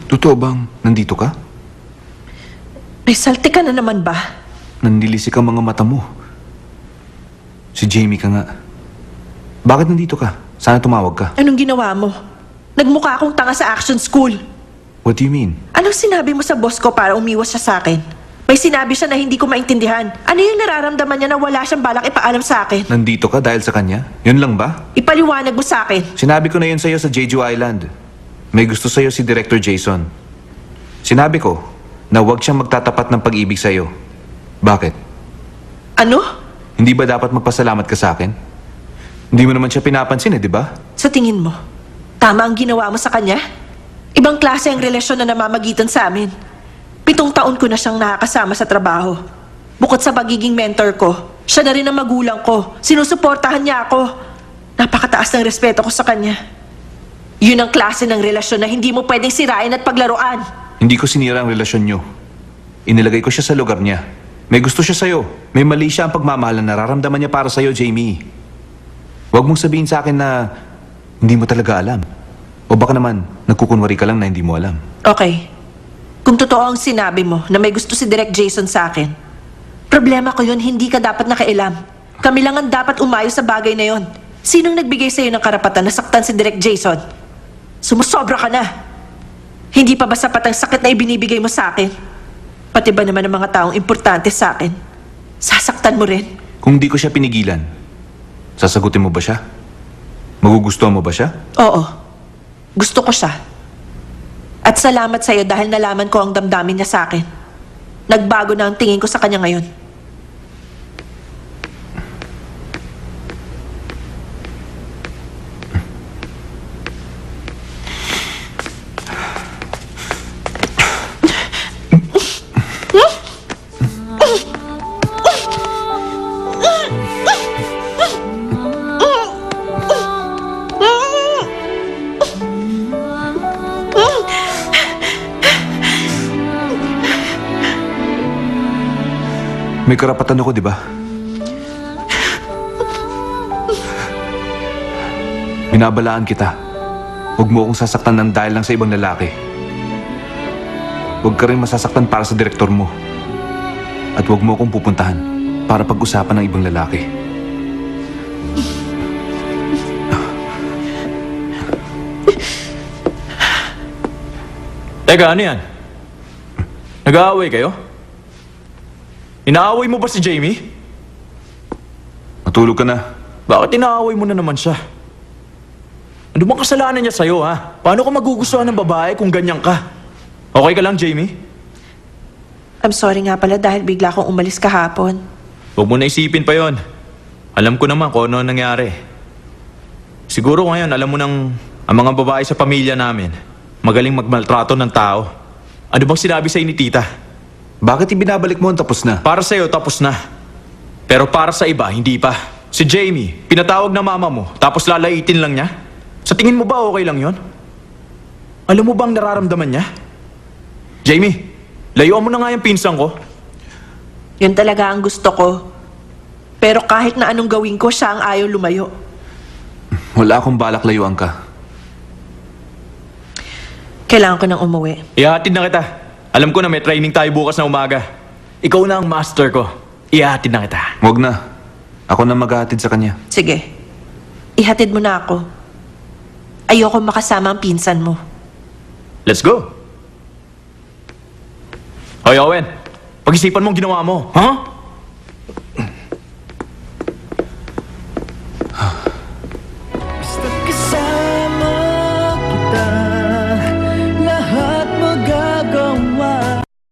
Totoo bang nandito ka? May salti ka na naman ba? Nandilisik ang mga mata mo. Si Jamie ka nga. Bakit nandito ka? Sana tumawag ka. Anong ginawa mo? Nagmukha akong tanga sa action school. What do you mean? Anong sinabi mo sa boss ko para umiwas siya sa akin? May sinabi siya na hindi ko maintindihan. Ano yung nararamdaman niya na wala siyang balak ipaalam sa akin? Nandito ka dahil sa kanya? Yun lang ba? Ipaliwanag mo sa akin. Sinabi ko na yun sa'yo sa Jeju Island. May gusto sa'yo si Director Jason. Sinabi ko na huwag siyang magtatapat ng pag-ibig sa'yo. Bakit? Ano? Hindi ba dapat magpasalamat ka sa akin? Hindi mo naman siya pinapansin di ba? Sa tingin mo, tama ang ginawa mo sa kanya? Ibang klase ang relasyon na namamagitan sa amin. 7 taon ko na siyang nakakasama sa trabaho. Bukod sa pagiging mentor ko, siya na rin ang magulang ko. Sinusuportahan niya ako. Napakataas ng respeto ko sa kanya. Yun ang klase ng relasyon na hindi mo pwedeng sirain at paglaruan. Hindi ko sinira ang relasyon nyo. Inilagay ko siya sa lugar niya. May gusto siya sa'yo. May mali siya ang pagmamahal na nararamdaman niya para sa'yo, Jamie. Huwag mong sabihin sa akin na hindi mo talaga alam. O baka naman, nagkukunwari ka lang na hindi mo alam. Okay. Kung totoo ang sinabi mo na may gusto si Direk Jason sa akin, problema ko yun, hindi ka dapat nakailam. Kami lang ang dapat umayos sa bagay na yon. Sinong nagbigay sa'yo ng karapatan na saktan si Direk Jason? Sumusobra ka na. Hindi pa ba sapat ang sakit na ibinibigay mo sa akin? Pati ba naman ang mga taong importante sa akin? Sasaktan mo rin? Kung di ko siya pinigilan, sasagutin mo ba siya? Magugustuhan mo ba siya? Oo. Gusto ko siya. At salamat sa'yo dahil nalaman ko ang damdamin niya sa akin. Nagbago na ang tingin ko sa kanya ngayon. May karapatan ako, di ba? Binabalaan kita. Huwag mo akong sasaktan ng dahil lang sa ibang lalaki. Huwag ka rin masasaktan para sa direktor mo. At huwag mo akong pupuntahan para pag-usapan ng ibang lalaki. Teka, ano yan? Nag-aaway kayo? Inaaway mo ba si Jamie? Matulog ka na. Bakit inaaway mo na naman siya? Ano bang kasalanan niya sa'yo, ha? Paano ka magugustuhan ng babae kung ganyan ka? Okay ka lang, Jamie? I'm sorry nga pala dahil bigla akong umalis kahapon. Huwag mo na isipin pa yon. Alam ko naman kung ano ang nangyari. Siguro ngayon, alam mo nang ang mga babae sa pamilya namin magaling magmaltrato ng tao. Ano bang sinabi sa'yo ni tita? Bakit ibinabalik mo ang tapos na? Para sa'yo, tapos na. Pero para sa iba, hindi pa. Si Jamie, pinatawag na mama mo, tapos lalaitin lang niya? Sa tingin mo ba okay lang yon? Alam mo bang nararamdaman niya? Jamie, layuan mo na nga yung pinsan ko. Yun talaga ang gusto ko. Pero kahit na anong gawin ko, siya ang ayaw lumayo. Wala akong balak layuan ka. Kailangan ko nang umuwi. Ihahatid na kita. Alam ko na may training tayo bukas na umaga. Ikaw na ang master ko. Ihahatid na kita. Huwag na. Ako na maghahatid sa kanya. Sige. Ihatid mo na ako. Ayoko makasama ang pinsan mo. Let's go. Hoy, Owen. Pag-isipan mo ang ginawa mo. Huh?